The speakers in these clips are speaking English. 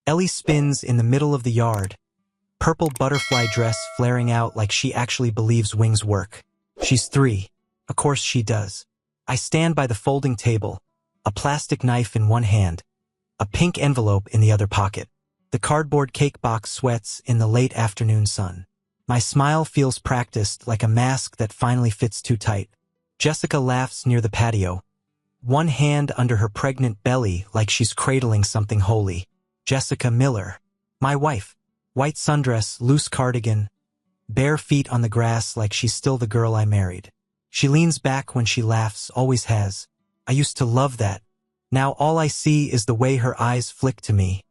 Ellie spins in the middle of the yard, purple butterfly dress flaring out like she actually believes wings work. She's 3. Of course she does. I stand by the folding table, a plastic knife in one hand, a pink envelope in the other pocket. The cardboard cake box sweats in the late afternoon sun. My smile feels practiced, like a mask that finally fits too tight. Jessica laughs near the patio, one hand under her pregnant belly like she's cradling something holy. Jessica Miller, my wife. White sundress, loose cardigan, bare feet on the grass like she's still the girl I married. She leans back when she laughs, always has. I used to love that. Now all I see is the way her eyes flick to me,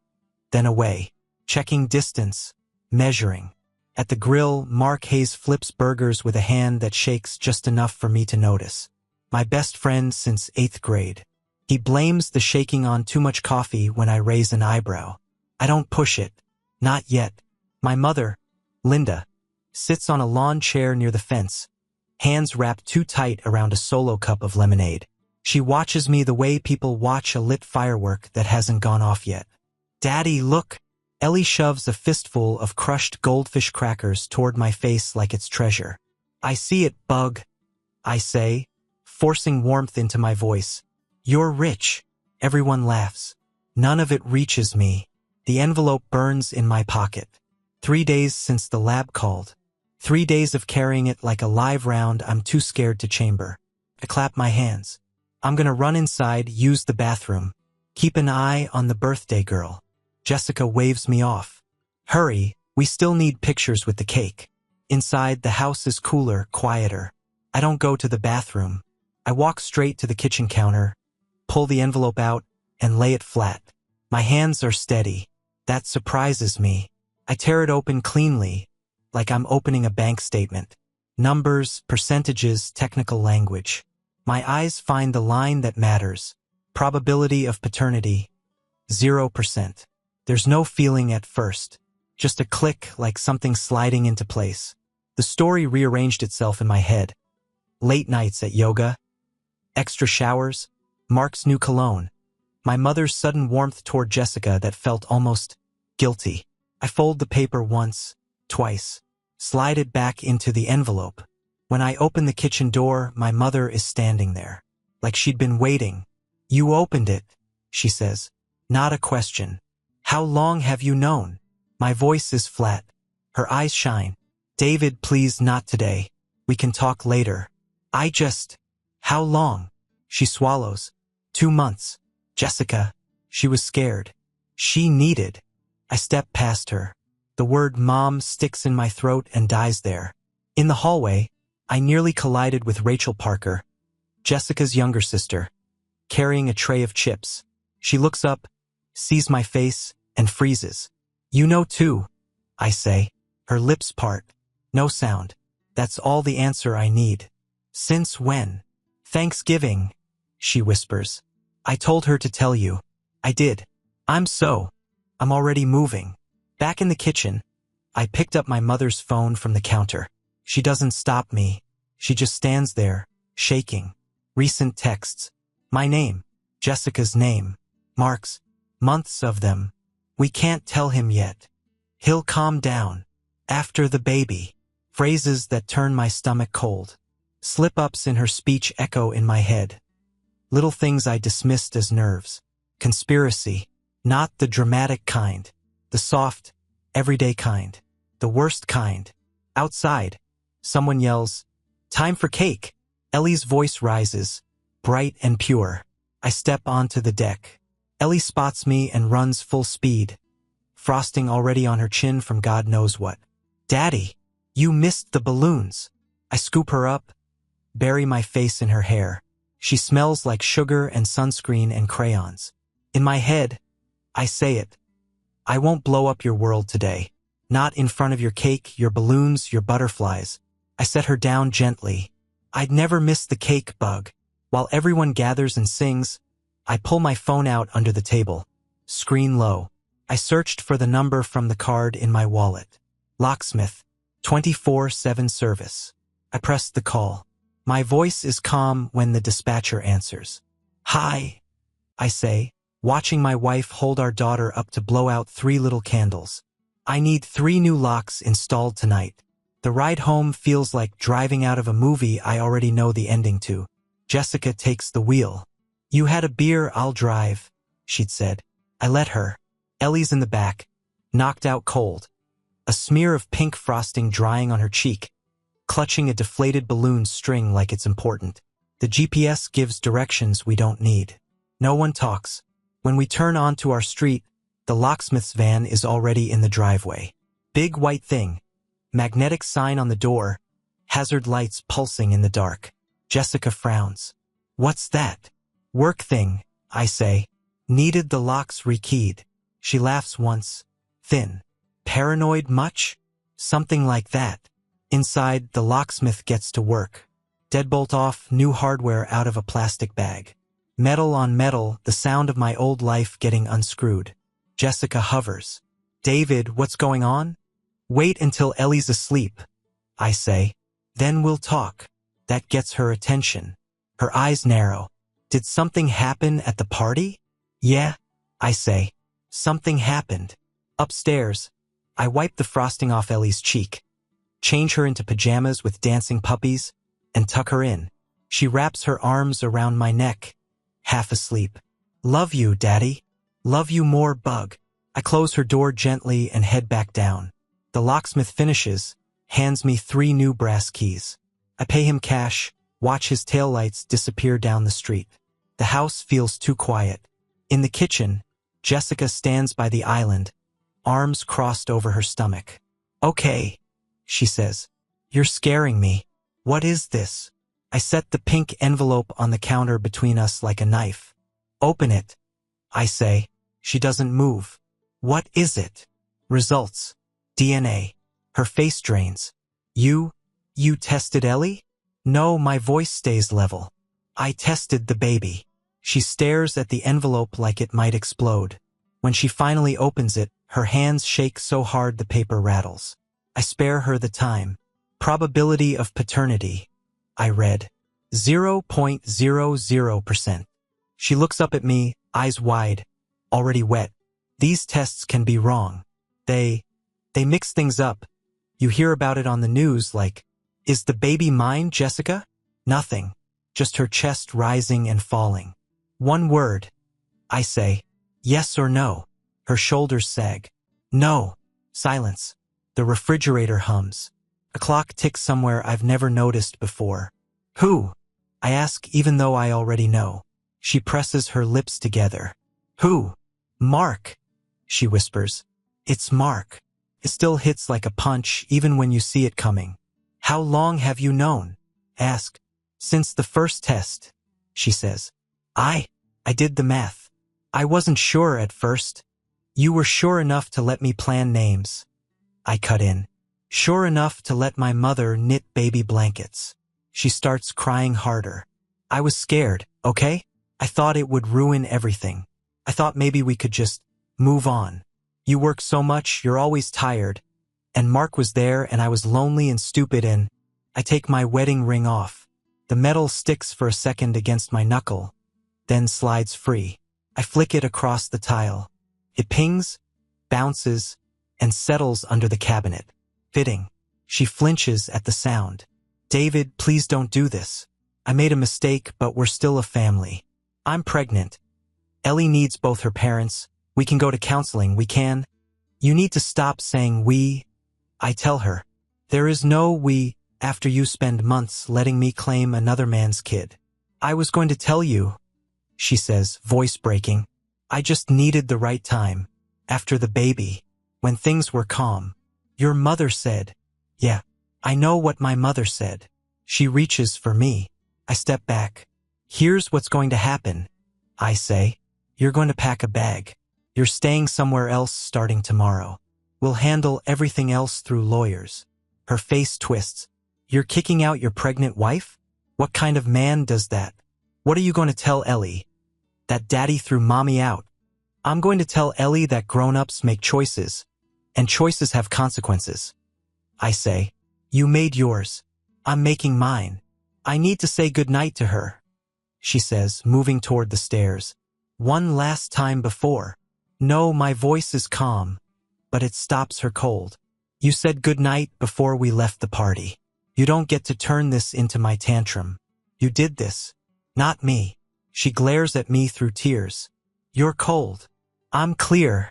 then away. Checking distance, measuring. At the grill, Mark Hayes flips burgers with a hand that shakes just enough for me to notice. My best friend since 8th grade. He blames the shaking on too much coffee when I raise an eyebrow. I don't push it. Not yet. My mother, Linda, sits on a lawn chair near the fence, hands wrapped too tight around a solo cup of lemonade. She watches me the way people watch a lit firework that hasn't gone off yet. Daddy, look! Ellie shoves a fistful of crushed goldfish crackers toward my face like it's treasure. I see it, Bug, I say, forcing warmth into my voice. You're rich. Everyone laughs. None of it reaches me. The envelope burns in my pocket. 3 days since the lab called. 3 days of carrying it like a live round I'm too scared to chamber. I clap my hands. I'm gonna run inside, use the bathroom. Keep an eye on the birthday girl. Jessica waves me off. Hurry, we still need pictures with the cake. Inside, the house is cooler, quieter. I don't go to the bathroom. I walk straight to the kitchen counter, pull the envelope out, and lay it flat. My hands are steady. That surprises me. I tear it open cleanly, like I'm opening a bank statement. Numbers, percentages, technical language. My eyes find the line that matters. Probability of paternity, 0%. There's no feeling at first. Just a click, like something sliding into place. The story rearranged itself in my head. Late nights at yoga, extra showers, Mark's new cologne. My mother's sudden warmth toward Jessica that felt almost guilty. I fold the paper once, twice, slide it back into the envelope. When I open the kitchen door, my mother is standing there, like she'd been waiting. You opened it, she says. Not a question. How long have you known? My voice is flat. Her eyes shine. David, please not today. We can talk later. How long? She swallows. 2 months. Jessica. She was scared. She needed. I step past her. The word mom sticks in my throat and dies there. In the hallway, I nearly collided with Rachel Parker, Jessica's younger sister, carrying a tray of chips. She looks up, sees my face, and freezes. You know too, I say. Her lips part. No sound. That's all the answer I need. Since when? Thanksgiving, she whispers. I told her to tell you. I did. I'm already moving. Back in the kitchen, I picked up my mother's phone from the counter. She doesn't stop me. She just stands there, shaking. Recent texts. My name. Jessica's name. Mark's. Months of them. We can't tell him yet. He'll calm down. After the baby. Phrases that turn my stomach cold. Slip-ups in her speech echo in my head. Little things I dismissed as nerves. Conspiracy. Not the dramatic kind. The soft, everyday kind. The worst kind. Outside, someone yells, "Time for cake!" Ellie's voice rises, bright and pure. I step onto the deck. Ellie spots me and runs full speed, frosting already on her chin from God knows what. Daddy, you missed the balloons. I scoop her up, bury my face in her hair. She smells like sugar and sunscreen and crayons. In my head, I say it. I won't blow up your world today. Not in front of your cake, your balloons, your butterflies. I set her down gently. I'd never miss the cake, Bug. While everyone gathers and sings, I pull my phone out under the table. Screen low. I searched for the number from the card in my wallet. Locksmith. 24/7 service. I pressed the call. My voice is calm when the dispatcher answers. Hi, I say, watching my wife hold our daughter up to blow out 3 little candles. I need 3 new locks installed tonight. The ride home feels like driving out of a movie I already know the ending to. Jessica takes the wheel. "You had a beer, I'll drive," she'd said. I let her. Ellie's in the back, knocked out cold, a smear of pink frosting drying on her cheek, clutching a deflated balloon string like it's important. The GPS gives directions we don't need. No one talks. When we turn onto our street, the locksmith's van is already in the driveway. Big white thing. Magnetic sign on the door. Hazard lights pulsing in the dark. Jessica frowns. "What's that?" "Work thing," I say. "Needed the locks rekeyed." She laughs once. Thin. "Paranoid much?" "Something like that." Inside, the locksmith gets to work. Deadbolt off, new hardware out of a plastic bag. Metal on metal, the sound of my old life getting unscrewed. Jessica hovers. "David, what's going on?" "Wait until Ellie's asleep," I say. "Then we'll talk." That gets her attention. Her eyes narrow. "Did something happen at the party?" "Yeah," I say. "Something happened." Upstairs, I wipe the frosting off Ellie's cheek, change her into pajamas with dancing puppies, and tuck her in. She wraps her arms around my neck, half asleep. "Love you, Daddy." "Love you more, Bug." I close her door gently and head back down. The locksmith finishes, hands me 3 new brass keys. I pay him cash, watch his taillights disappear down the street. The house feels too quiet. In the kitchen, Jessica stands by the island, arms crossed over her stomach. "Okay," she says. "You're scaring me." "What is this?" I set the pink envelope on the counter between us like a knife. "Open it," I say. She doesn't move. "What is it?" "Results. DNA." Her face drains. You tested Ellie?" "No," my voice stays level. "I tested the baby." She stares at the envelope like it might explode. When she finally opens it, her hands shake so hard the paper rattles. I spare her the time. "Probability of paternity," I read. 0.00%. She looks up at me, eyes wide, already wet. These tests can be wrong. They mix things up. You hear about it on the news like, "Is the baby mine, Jessica?" Nothing. Just her chest rising and falling. "One word," I say. "Yes or no?" Her shoulders sag. "No." Silence. The refrigerator hums. A clock ticks somewhere I've never noticed before. "Who?" I ask even though I already know. She presses her lips together. "Who?" "Mark," she whispers. "It's Mark." It still hits like a punch even when you see it coming. "How long have you known?" Ask. "Since the first test," she says. I did the math. I wasn't sure at first. "You were sure enough to let me plan names," I cut in. "Sure enough to let my mother knit baby blankets." She starts crying harder. "I was scared, okay? I thought it would ruin everything. I thought maybe we could just move on. You work so much, you're always tired. And Mark was there and I was lonely and stupid and I take my wedding ring off. The metal sticks for a second against my knuckle, then slides free. I flick it across the tile. It pings, bounces, and settles under the cabinet. Fitting. She flinches at the sound. "David, please don't do this. I made a mistake, but we're still a family. I'm pregnant. Ellie needs both her parents. We can go to counseling, we can. You need to stop saying we." I tell her. "There is no we after you spend months letting me claim another man's kid." "I was going to tell you," she says, voice breaking. "I just needed the right time. After the baby. When things were calm. Your mother said." "Yeah, I know what my mother said." She reaches for me. I step back. "Here's what's going to happen," I say. "You're going to pack a bag. You're staying somewhere else starting tomorrow. We'll handle everything else through lawyers." Her face twists. "You're kicking out your pregnant wife? What kind of man does that? What are you going to tell Ellie? That daddy threw mommy out?" "I'm going to tell Ellie that grown-ups make choices, and choices have consequences." I say. "You made yours. I'm making mine. I need to say goodnight to her," she says, moving toward the stairs. One last time before. No, my voice is calm, but it stops her cold. You said goodnight before we left the party. You don't get to turn this into my tantrum. You did this, not me. She glares at me through tears. You're cold. I'm clear,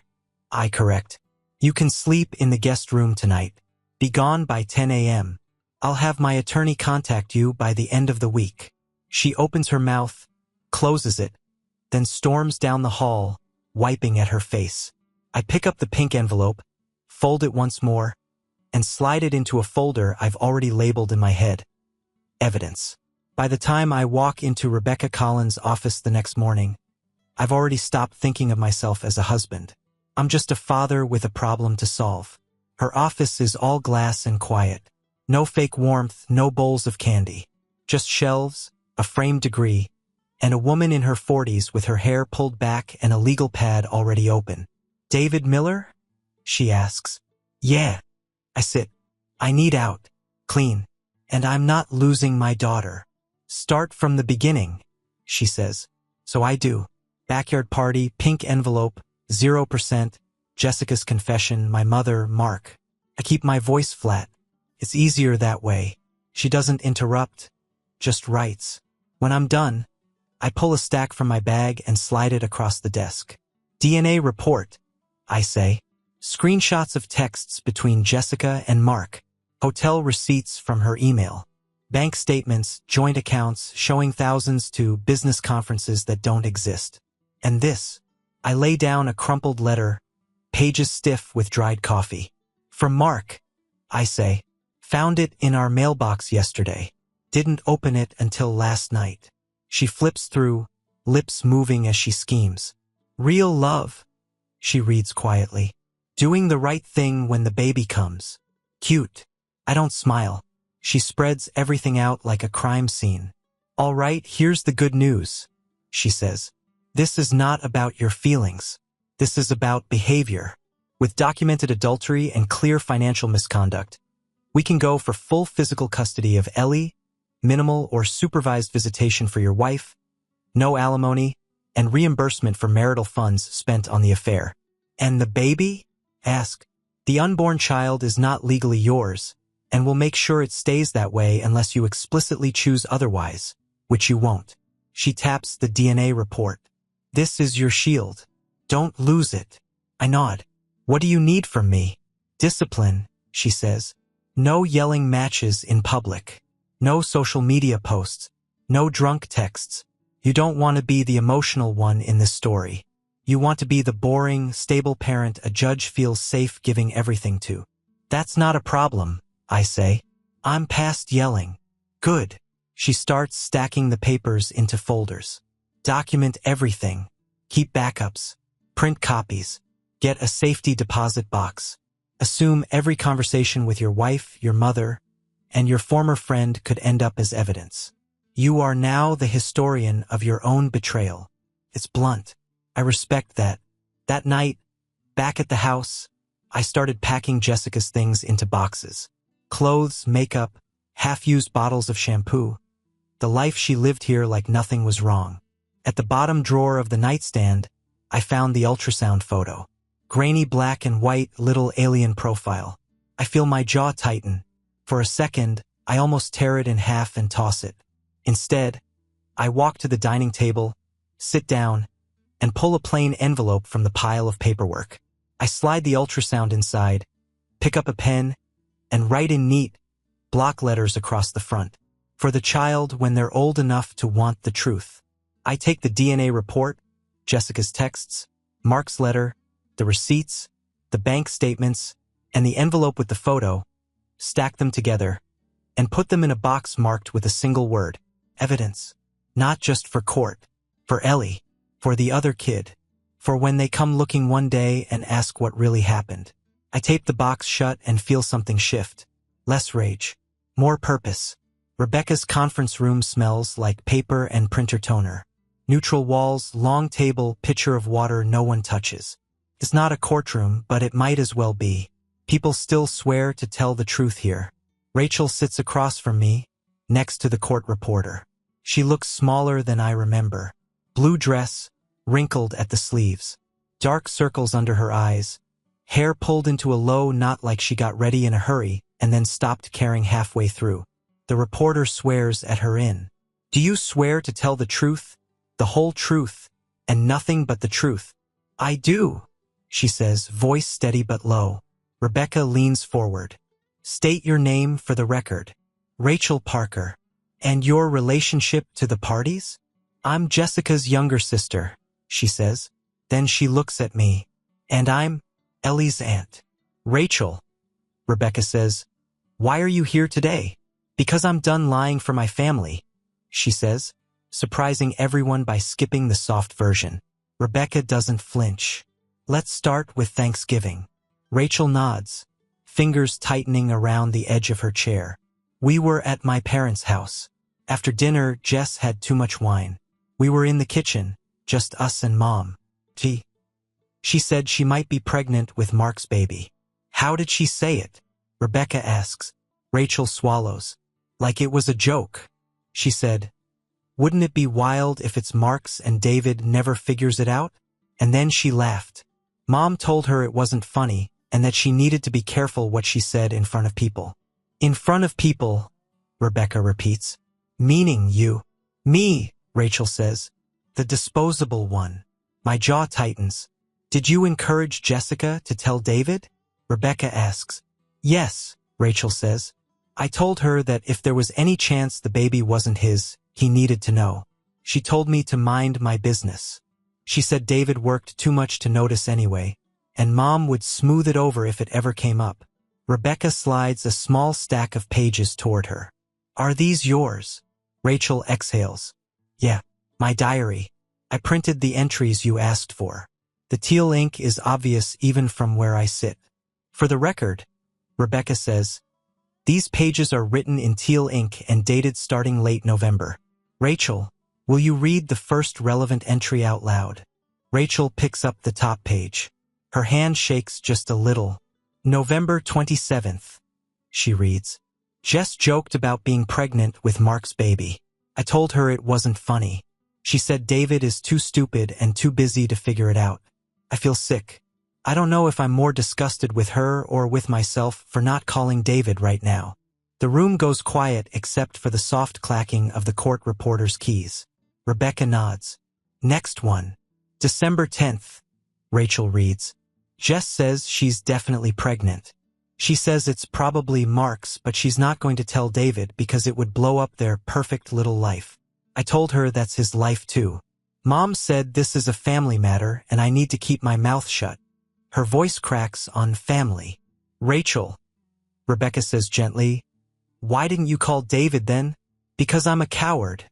I correct. You can sleep in the guest room tonight. Be gone by 10 a.m. I'll have my attorney contact you by the end of the week. She opens her mouth, closes it, then storms down the hall, wiping at her face. I pick up the pink envelope, fold it once more, and slide it into a folder I've already labeled in my head. Evidence. By the time I walk into Rebecca Collins' office the next morning, I've already stopped thinking of myself as a husband. I'm just a father with a problem to solve. Her office is all glass and quiet. No fake warmth, no bowls of candy. Just shelves, a framed degree, and a woman in her 40s with her hair pulled back and a legal pad already open. David Miller? She asks. Yeah. I sit. I need out. Clean. And I'm not losing my daughter. Start from the beginning, she says. So I do. Backyard party, pink envelope, 0%, Jessica's confession, my mother, Mark. I keep my voice flat. It's easier that way. She doesn't interrupt, just writes. When I'm done, I pull a stack from my bag and slide it across the desk. DNA report, I say. Screenshots of texts between Jessica and Mark. Hotel receipts from her email. Bank statements, joint accounts showing thousands to business conferences that don't exist. And this. I lay down a crumpled letter, pages stiff with dried coffee. From Mark, I say. Found it in our mailbox yesterday. Didn't open it until last night. She flips through, lips moving as she schemes. Real love, she reads quietly. Doing the right thing when the baby comes. Cute. I don't smile. She spreads everything out like a crime scene. All right, here's the good news, she says. This is not about your feelings. This is about behavior. With documented adultery and clear financial misconduct, we can go for full physical custody of Ellie, minimal or supervised visitation for your wife, no alimony, and reimbursement for marital funds spent on the affair. And the baby? Ask. The unborn child is not legally yours, and we'll make sure it stays that way unless you explicitly choose otherwise, which you won't. She taps the DNA report. This is your shield. Don't lose it. I nod. What do you need from me? Discipline, she says. No yelling matches in public. No social media posts. No drunk texts. You don't want to be the emotional one in this story. You want to be the boring, stable parent a judge feels safe giving everything to. That's not a problem, I say. I'm past yelling. Good. She starts stacking the papers into folders. Document everything. Keep backups. Print copies. Get a safety deposit box. Assume every conversation with your wife, your mother, and your former friend could end up as evidence. You are now the historian of your own betrayal. It's blunt. I respect that. That night, back at the house, I started packing Jessica's things into boxes. Clothes, makeup, half-used bottles of shampoo. The life she lived here like nothing was wrong. At the bottom drawer of the nightstand, I found the ultrasound photo. Grainy black and white little alien profile. I feel my jaw tighten. For a second, I almost tear it in half and toss it. Instead, I walk to the dining table, sit down, and pull a plain envelope from the pile of paperwork. I slide the ultrasound inside, pick up a pen, and write in neat, block letters across the front. For the child when they're old enough to want the truth. I take the DNA report, Jessica's texts, Mark's letter, the receipts, the bank statements, and the envelope with the photo, stack them together, and put them in a box marked with a single word, evidence. Not just for court, for Ellie, for the other kid, for when they come looking one day and ask what really happened. I tape the box shut and feel something shift. Less rage, more purpose. Rebecca's conference room smells like paper and printer toner. Neutral walls, long table, pitcher of water no one touches. It's not a courtroom, but it might as well be. People still swear to tell the truth here. Rachel sits across from me, next to the court reporter. She looks smaller than I remember. Blue dress, wrinkled at the sleeves, dark circles under her eyes, hair pulled into a low knot like she got ready in a hurry and then stopped caring halfway through. The reporter swears at her in. "Do you swear to tell the truth, the whole truth, and nothing but the truth?" "I do," she says, voice steady but low. Rebecca leans forward. "State your name for the record." "Rachel Parker." "And your relationship to the parties?" "I'm Jessica's younger sister," she says. Then she looks at me. "And I'm Ellie's aunt." "Rachel," Rebecca says, "why are you here today?" "Because I'm done lying for my family," she says, surprising everyone by skipping the soft version. Rebecca doesn't flinch. "Let's start with Thanksgiving." Rachel nods, fingers tightening around the edge of her chair. "We were at my parents' house. After dinner, Jess had too much wine. We were in the kitchen, just us and Mom. She said she might be pregnant with Mark's baby." "How did she say it?" Rebecca asks. Rachel swallows. "Like it was a joke." She said, "Wouldn't it be wild if it's Mark's and David never figures it out?" And then she laughed. Mom told her it wasn't funny and that she needed to be careful what she said in front of people. "In front of people," Rebecca repeats. "Meaning you." "Me," Rachel says. "The disposable one." My jaw tightens. "Did you encourage Jessica to tell David?" Rebecca asks. "Yes," Rachel says. "I told her that if there was any chance the baby wasn't his, he needed to know. She told me to mind my business. She said David worked too much to notice anyway, and Mom would smooth it over if it ever came up." Rebecca slides a small stack of pages toward her. "Are these yours?" Rachel exhales. "Yeah, my diary. I printed the entries you asked for. The teal ink is obvious even from where I sit." "For the record," Rebecca says, "these pages are written in teal ink and dated starting late November. Rachel, will you read the first relevant entry out loud?" Rachel picks up the top page. Her hand shakes just a little. "November 27th, she reads. "Jess joked about being pregnant with Mark's baby. I told her it wasn't funny. She said David is too stupid and too busy to figure it out. I feel sick. I don't know if I'm more disgusted with her or with myself for not calling David right now." The room goes quiet except for the soft clacking of the court reporter's keys. Rebecca nods. "Next one. December 10th, Rachel reads. "Jess says she's definitely pregnant. She says it's probably Mark's, but she's not going to tell David because it would blow up their perfect little life. I told her that's his life too. Mom said this is a family matter and I need to keep my mouth shut." Her voice cracks on family. "Rachel," Rebecca says gently, "why didn't you call David then?" "Because I'm a coward,"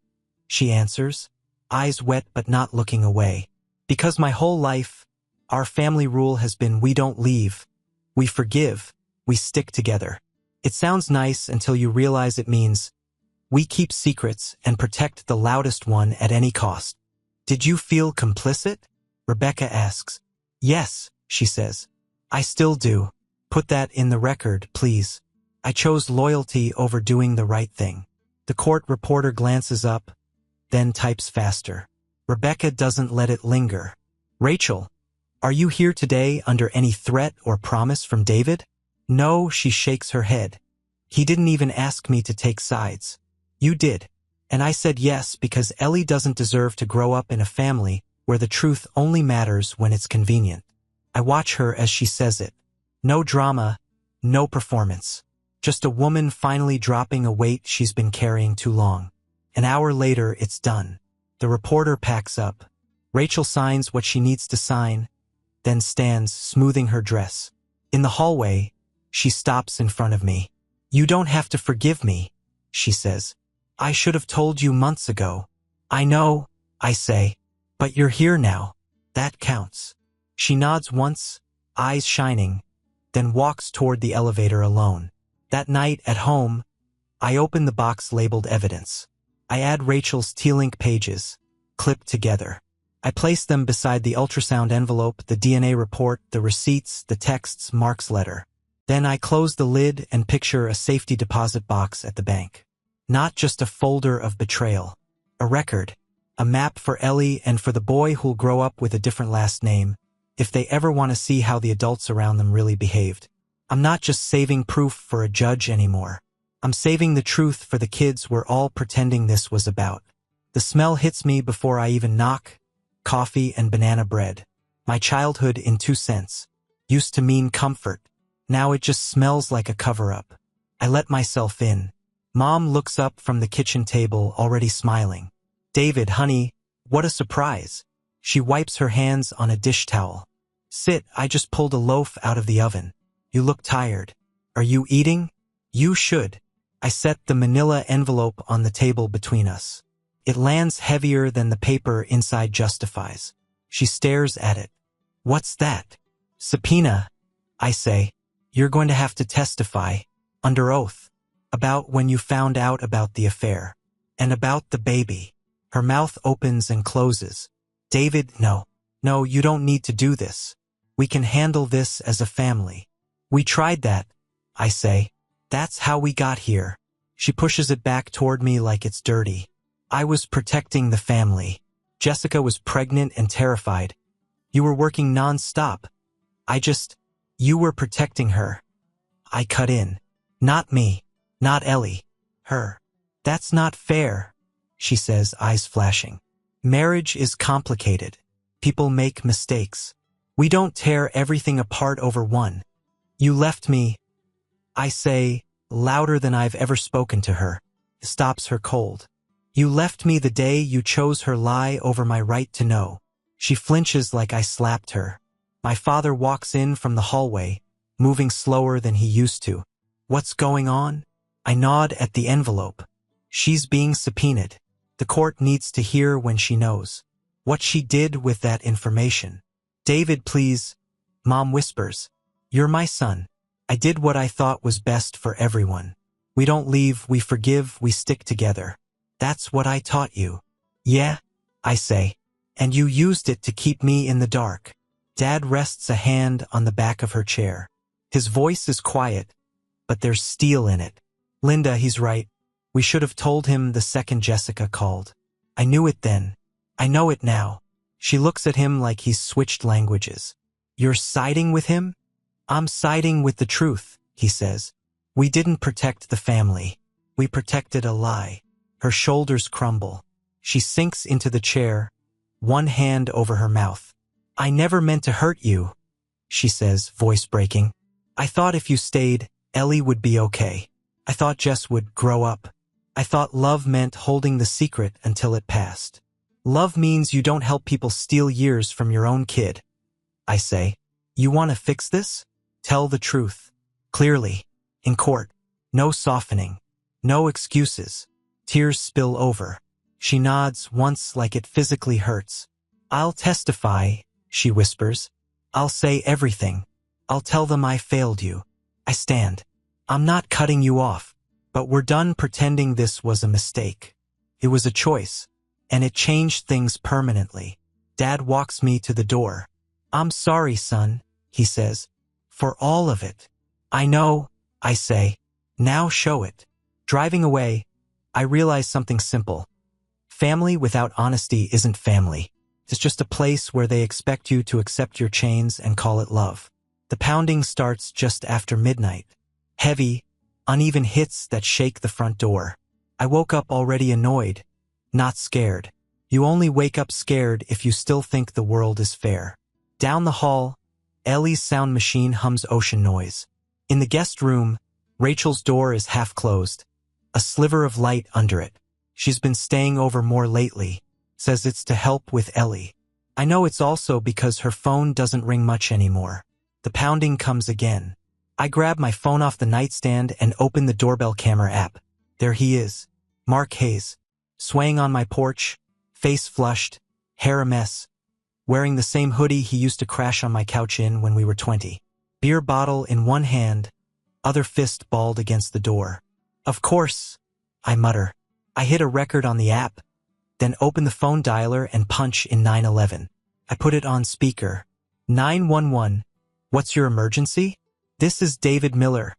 she answers, eyes wet but not looking away. "Because my whole life, our family rule has been we don't leave. We forgive. We stick together. It sounds nice until you realize it means we keep secrets and protect the loudest one at any cost." "Did you feel complicit?" Rebecca asks. "Yes," she says. "I still do. Put that in the record, please. I chose loyalty over doing the right thing." The court reporter glances up, then types faster. Rebecca doesn't let it linger. "Rachel, are you here today under any threat or promise from David?" "No," she shakes her head. "He didn't even ask me to take sides. You did. And I said yes because Ellie doesn't deserve to grow up in a family where the truth only matters when it's convenient." I watch her as she says it. No drama, no performance. Just a woman finally dropping a weight she's been carrying too long. An hour later, it's done. The reporter packs up. Rachel signs what she needs to sign, then stands, smoothing her dress. In the hallway, she stops in front of me. "You don't have to forgive me," she says. "I should have told you months ago." "I know," I say, "but you're here now. That counts." She nods once, eyes shining, then walks toward the elevator alone. That night at home, I open the box labeled evidence. I add Rachel's teal ink pages, clipped together. I place them beside the ultrasound envelope, the DNA report, the receipts, the texts, Mark's letter. Then I close the lid and picture a safety deposit box at the bank. Not just a folder of betrayal. A record. A map for Ellie and for the boy who'll grow up with a different last name, if they ever want to see how the adults around them really behaved. I'm not just saving proof for a judge anymore. I'm saving the truth for the kids we're all pretending this was about. The smell hits me before I even knock. Coffee and banana bread. My childhood in 2 cents. Used to mean comfort. Now it just smells like a cover-up. I let myself in. Mom looks up from the kitchen table, already smiling. David, honey, what a surprise. She wipes her hands on a dish towel. Sit, I just pulled a loaf out of the oven. You look tired. Are you eating? You should. I set the manila envelope on the table between us. It lands heavier than the paper inside justifies. She stares at it. What's that? Subpoena, I say. You're going to have to testify, under oath, about when you found out about the affair. And about the baby. Her mouth opens and closes. David, no, you don't need to do this. We can handle this as a family. We tried that, I say. That's how we got here. She pushes it back toward me like it's dirty. I was protecting the family. Jessica was pregnant and terrified. You were working non-stop. You were protecting her. I cut in. Not me. Not Ellie. Her. That's not fair, she says, eyes flashing. Marriage is complicated. People make mistakes. We don't tear everything apart over one. You left me, I say, louder than I've ever spoken to her. Stops her cold. You left me the day you chose her lie over my right to know. She flinches like I slapped her. My father walks in from the hallway, moving slower than he used to. What's going on? I nod at the envelope. She's being subpoenaed. The court needs to hear when she knows what she did with that information. David, please. Mom whispers. You're my son. I did what I thought was best for everyone. We don't leave, we forgive, we stick together. That's what I taught you. Yeah, I say. And you used it to keep me in the dark. Dad rests a hand on the back of her chair. His voice is quiet, but there's steel in it. Linda, he's right. We should have told him the second Jessica called. I knew it then. I know it now. She looks at him like he's switched languages. You're siding with him? I'm siding with the truth, he says. We didn't protect the family. We protected a lie. Her shoulders crumble. She sinks into the chair, one hand over her mouth. I never meant to hurt you, she says, voice breaking. I thought if you stayed, Ellie would be okay. I thought Jess would grow up. I thought love meant holding the secret until it passed. Love means you don't help people steal years from your own kid. I say, you want to fix this? Tell the truth. Clearly. In court. No softening. No excuses. Tears spill over. She nods once like it physically hurts. I'll testify, she whispers. I'll say everything. I'll tell them I failed you. I stand. I'm not cutting you off, but we're done pretending this was a mistake. It was a choice, and it changed things permanently. Dad walks me to the door. I'm sorry, son, he says, for all of it. I know, I say. Now show it. Driving away, I realize something simple. Family without honesty isn't family. It's just a place where they expect you to accept your chains and call it love. The pounding starts just after midnight. Heavy, uneven hits that shake the front door. I woke up already annoyed, not scared. You only wake up scared if you still think the world is fair. Down the hall, Ellie's sound machine hums ocean noise. In the guest room, Rachel's door is half closed, a sliver of light under it. She's been staying over more lately, says it's to help with Ellie. I know it's also because her phone doesn't ring much anymore. The pounding comes again. I grab my phone off the nightstand and open the doorbell camera app. There he is, Mark Hayes, swaying on my porch, face flushed, hair a mess, wearing the same hoodie he used to crash on my couch in when we were 20. Beer bottle in one hand, other fist balled against the door. Of course, I mutter. I hit a record on the app, then open the phone dialer and punch in 911. I put it on speaker. 911, what's your emergency? This is David Miller,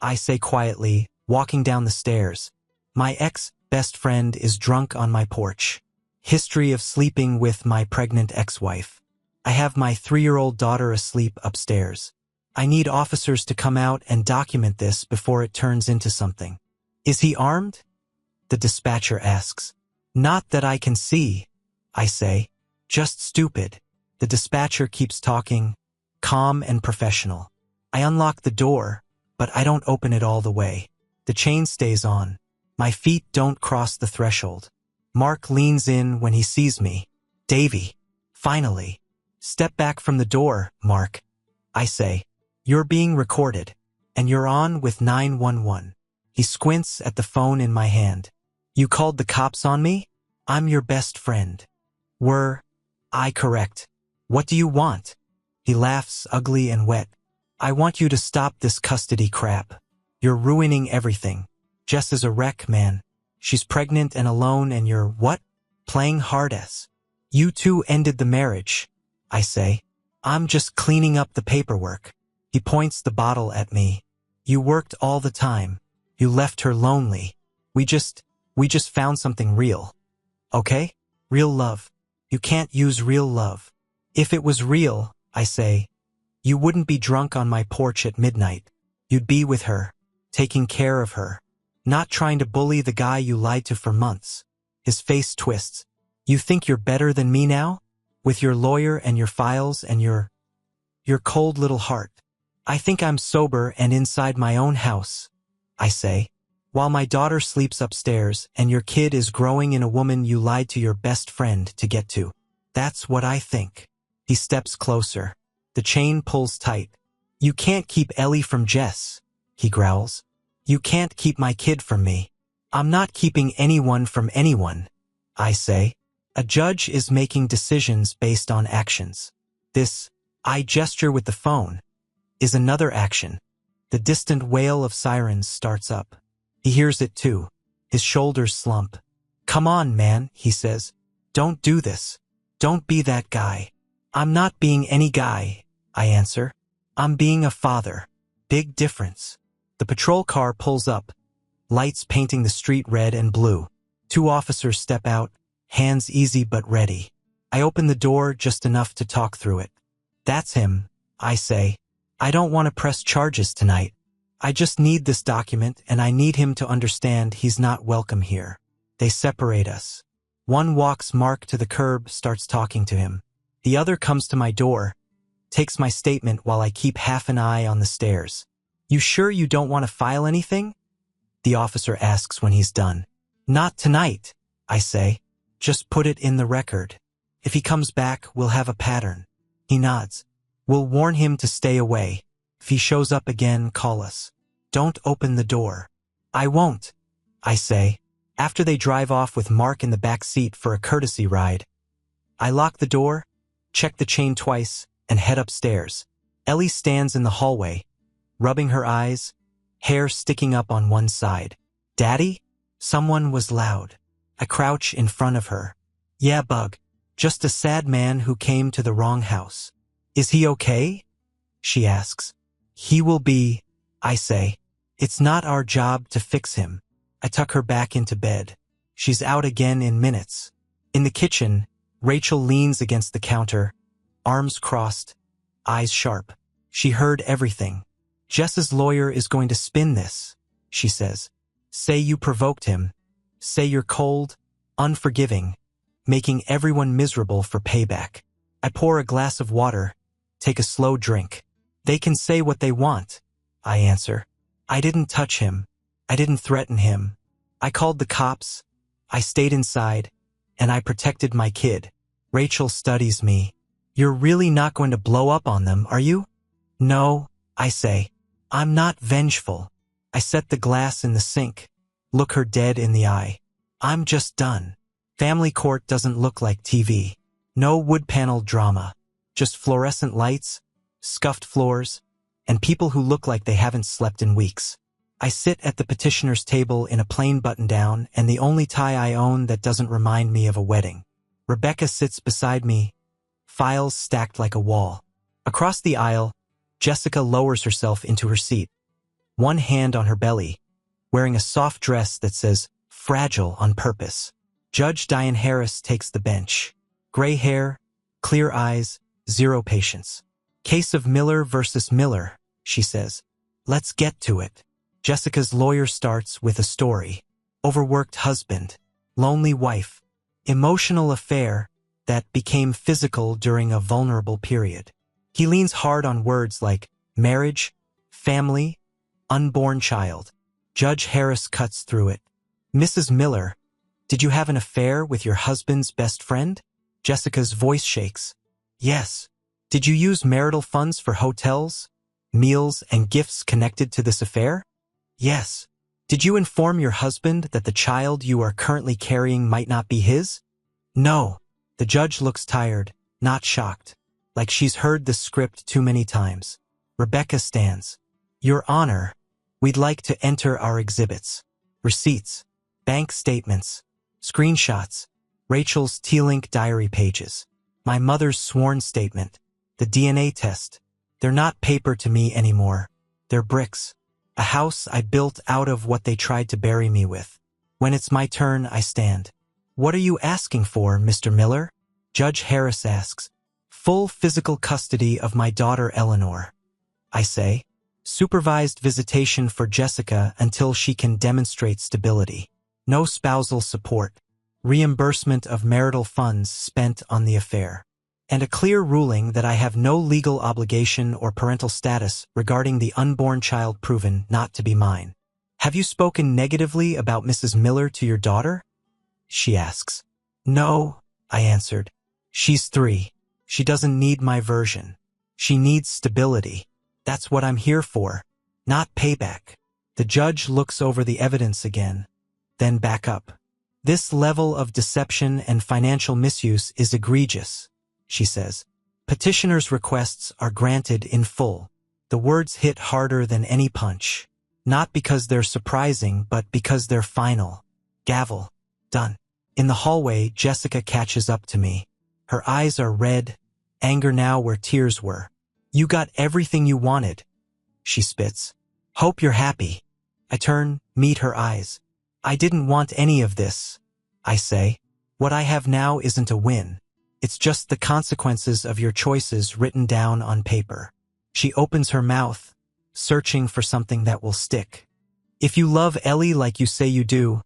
I say quietly, walking down the stairs. My ex-best friend is drunk on my porch. History of sleeping with my pregnant ex-wife. I have my 3-year-old daughter asleep upstairs. I need officers to come out and document this before it turns into something. Is he armed? The dispatcher asks. Not that I can see, I say. Just stupid. The dispatcher keeps talking, calm and professional. I unlock the door, but I don't open it all the way. The chain stays on. My feet don't cross the threshold. Mark leans in when he sees me. Davy. Finally. Step back from the door, Mark. I say. You're being recorded, and you're on with 911. He squints at the phone in my hand. You called the cops on me? I'm your best friend. Were I correct? What do you want? He laughs, ugly and wet. I want you to stop this custody crap. You're ruining everything. Jess is a wreck, man. She's pregnant and alone and you're, what? Playing hard-ass. You two ended the marriage, I say. I'm just cleaning up the paperwork. He points the bottle at me. You worked all the time. You left her lonely. We just found something real. Okay? Real love. You can't use real love. If it was real, I say, you wouldn't be drunk on my porch at midnight. You'd be with her, taking care of her, not trying to bully the guy you lied to for months. His face twists. You think you're better than me now? With your lawyer and your files and your cold little heart. I think I'm sober and inside my own house, I say, while my daughter sleeps upstairs and your kid is growing in a woman you lied to your best friend to get to. That's what I think. He steps closer. The chain pulls tight. You can't keep Ellie from Jess, he growls. You can't keep my kid from me. I'm not keeping anyone from anyone, I say. A judge is making decisions based on actions. This, I gesture with the phone, is another action. The distant wail of sirens starts up. He hears it too. His shoulders slump. Come on, man, he says. Don't do this. Don't be that guy. I'm not being any guy, I answer. I'm being a father. Big difference. The patrol car pulls up, lights painting the street red and blue. 2 officers step out, hands easy but ready. I open the door just enough to talk through it. That's him, I say. I don't want to press charges tonight. I just need this document and I need him to understand he's not welcome here. They separate us. One walks Mark to the curb, starts talking to him. The other comes to my door, takes my statement while I keep half an eye on the stairs. You sure you don't want to file anything? The officer asks when he's done. Not tonight, I say. Just put it in the record. If he comes back, we'll have a pattern. He nods. We'll warn him to stay away. If he shows up again, call us. Don't open the door. I won't, I say. After they drive off with Mark in the back seat for a courtesy ride, I lock the door, check the chain twice, and head upstairs. Ellie stands in the hallway, rubbing her eyes, hair sticking up on one side. Daddy? Someone was loud. I crouch in front of her. Yeah, Bug. Just a sad man who came to the wrong house. Is he okay? She asks. He will be, I say. It's not our job to fix him. I tuck her back into bed. She's out again in minutes. In the kitchen, Rachel leans against the counter, arms crossed, eyes sharp. She heard everything. Jess's lawyer is going to spin this, she says. Say you provoked him. Say you're cold, unforgiving, making everyone miserable for payback. I pour a glass of water, take a slow drink. They can say what they want, I answer. I didn't touch him. I didn't threaten him. I called the cops. I stayed inside, and I protected my kid. Rachel studies me. You're really not going to blow up on them, are you? No, I say. I'm not vengeful. I set the glass in the sink, look her dead in the eye. I'm just done. Family court doesn't look like TV. No wood-paneled drama. Just fluorescent lights, scuffed floors, and people who look like they haven't slept in weeks. I sit at the petitioner's table in a plain button-down and the only tie I own that doesn't remind me of a wedding. Rebecca sits beside me, files stacked like a wall. Across the aisle, Jessica lowers herself into her seat, one hand on her belly, wearing a soft dress that says fragile on purpose. Judge Diane Harris takes the bench. Gray hair, clear eyes, zero patience. Case of Miller versus Miller, she says. Let's get to it. Jessica's lawyer starts with a story. Overworked husband, lonely wife, emotional affair that became physical during a vulnerable period. He leans hard on words like marriage, family, unborn child. Judge Harris cuts through it. Mrs. Miller, did you have an affair with your husband's best friend? Jessica's voice shakes. Yes. Did you use marital funds for hotels, meals, and gifts connected to this affair? Yes. Did you inform your husband that the child you are currently carrying might not be his? No. The judge looks tired, not shocked, like she's heard the script too many times. Rebecca stands. Your Honor, we'd like to enter our exhibits. Receipts, bank statements, screenshots, Rachel's T-Link diary pages, my mother's sworn statement, the DNA test. They're not paper to me anymore. They're bricks. A house I built out of what they tried to bury me with. When it's my turn, I stand. What are you asking for, Mr. Miller? Judge Harris asks. Full physical custody of my daughter Eleanor. I say. Supervised visitation for Jessica until she can demonstrate stability. No spousal support. Reimbursement of marital funds spent on the affair. And a clear ruling that I have no legal obligation or parental status regarding the unborn child proven not to be mine. Have you spoken negatively about Mrs. Miller to your daughter? She asks. No, I answered. She's 3. She doesn't need my version. She needs stability. That's what I'm here for, not payback. The judge looks over the evidence again, then back up. This level of deception and financial misuse is egregious, she says. Petitioner's requests are granted in full. The words hit harder than any punch. Not because they're surprising, but because they're final. Gavel. Done. In the hallway, Jessica catches up to me. Her eyes are red, anger now where tears were. You got everything you wanted, she spits. Hope you're happy. I turn, meet her eyes. I didn't want any of this, I say. What I have now isn't a win. It's just the consequences of your choices written down on paper. She opens her mouth, searching for something that will stick. If you love Ellie like you say you do,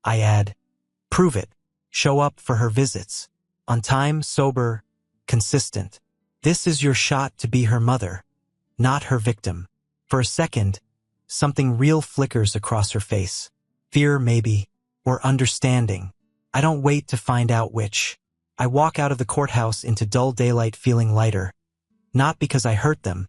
I add, prove it. Show up for her visits. On time, sober, consistent. This is your shot to be her mother, not her victim. For a second, something real flickers across her face. Fear, maybe, or understanding. I don't wait to find out which. I walk out of the courthouse into dull daylight feeling lighter. Not because I hurt them,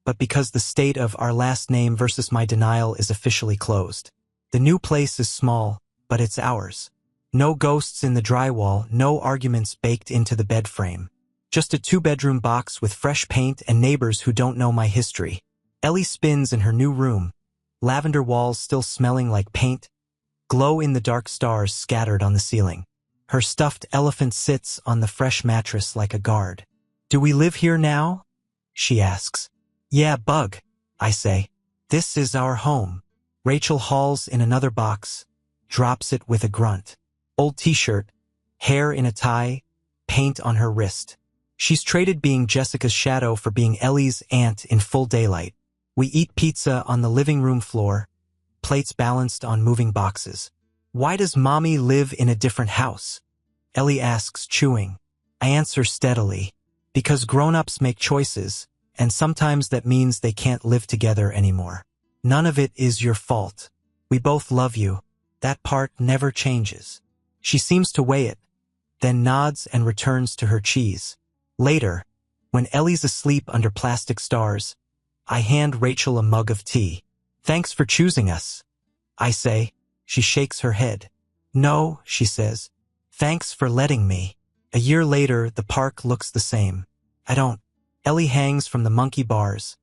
but because the state of our last name versus my denial is officially closed. The new place is small, but it's ours. No ghosts in the drywall, no arguments baked into the bed frame. Just a 2-bedroom box with fresh paint and neighbors who don't know my history. Ellie spins in her new room. Lavender walls still smelling like paint. Glow-in-the-dark stars scattered on the ceiling. Her stuffed elephant sits on the fresh mattress like a guard. Do we live here now? She asks. Yeah, Bug, I say. This is our home. Rachel hauls in another box, drops it with a grunt. Old t-shirt, hair in a tie, paint on her wrist. She's traded being Jessica's shadow for being Ellie's aunt in full daylight. We eat pizza on the living room floor, plates balanced on moving boxes. Why does Mommy live in a different house? Ellie asks, chewing. I answer steadily. Because grown-ups make choices, and sometimes that means they can't live together anymore. None of it is your fault. We both love you. That part never changes. She seems to weigh it, then nods and returns to her cheese. Later, when Ellie's asleep under plastic stars, I hand Rachel a mug of tea. Thanks for choosing us, I say. She shakes her head. No, she says. Thanks for letting me. A year later, the park looks the same. I don't. Ellie hangs from the monkey bars,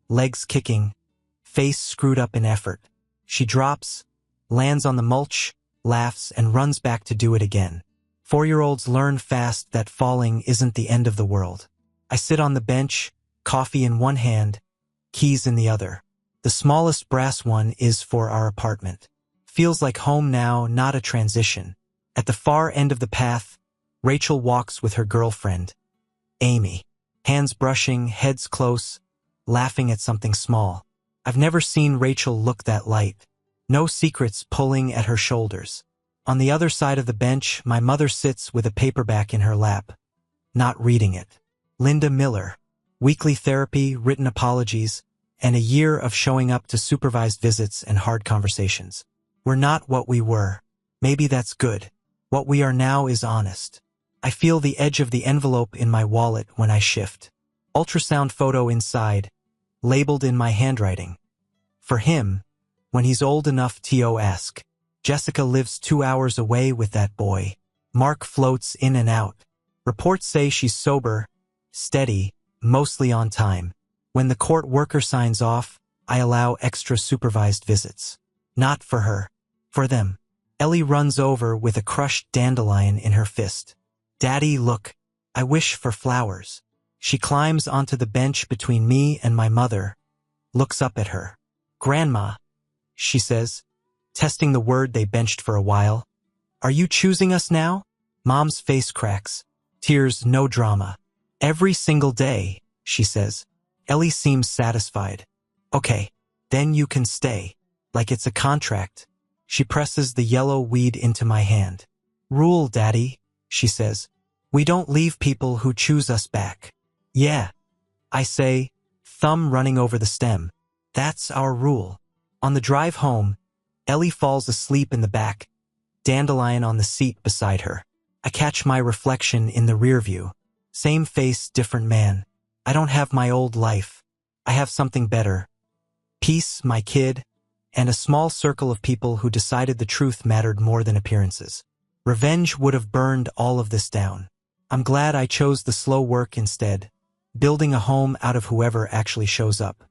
legs kicking, face screwed up in effort. She drops, lands on the mulch, laughs, and runs back to do it again. 4-year-olds learn fast that falling isn't the end of the world. I sit on the bench, coffee in one hand, keys in the other. The smallest brass one is for our apartment. Feels like home now, not a transition. At the far end of the path, Rachel walks with her girlfriend, Amy. Hands brushing, heads close, laughing at something small. I've never seen Rachel look that light. No secrets pulling at her shoulders. On the other side of the bench, my mother sits with a paperback in her lap, not reading it. Linda Miller. Weekly therapy, written apologies, and a year of showing up to supervised visits and hard conversations. We're not what we were. Maybe that's good. What we are now is honest. I feel the edge of the envelope in my wallet when I shift. Ultrasound photo inside, labeled in my handwriting. For him, when he's old enough to ask. Jessica lives 2 hours away with that boy. Mark floats in and out. Reports say she's sober, steady, mostly on time. When the court worker signs off, I allow extra supervised visits. Not for her. For them. Ellie runs over with a crushed dandelion in her fist. Daddy, look. I wish for flowers. She climbs onto the bench between me and my mother, looks up at her. Grandma, she says, testing the word they benched for a while. Are you choosing us now? Mom's face cracks. Tears, no drama. Every single day, she says. Ellie seems satisfied. Okay, then you can stay. Like it's a contract. She presses the yellow weed into my hand. Rule, Daddy, she says. We don't leave people who choose us back. Yeah, I say, thumb running over the stem. That's our rule. On the drive home, Ellie falls asleep in the back, dandelion on the seat beside her. I catch my reflection in the rear view. Same face, different man. I don't have my old life. I have something better. Peace, my kid, and a small circle of people who decided the truth mattered more than appearances. Revenge would have burned all of this down. I'm glad I chose the slow work instead, building a home out of whoever actually shows up.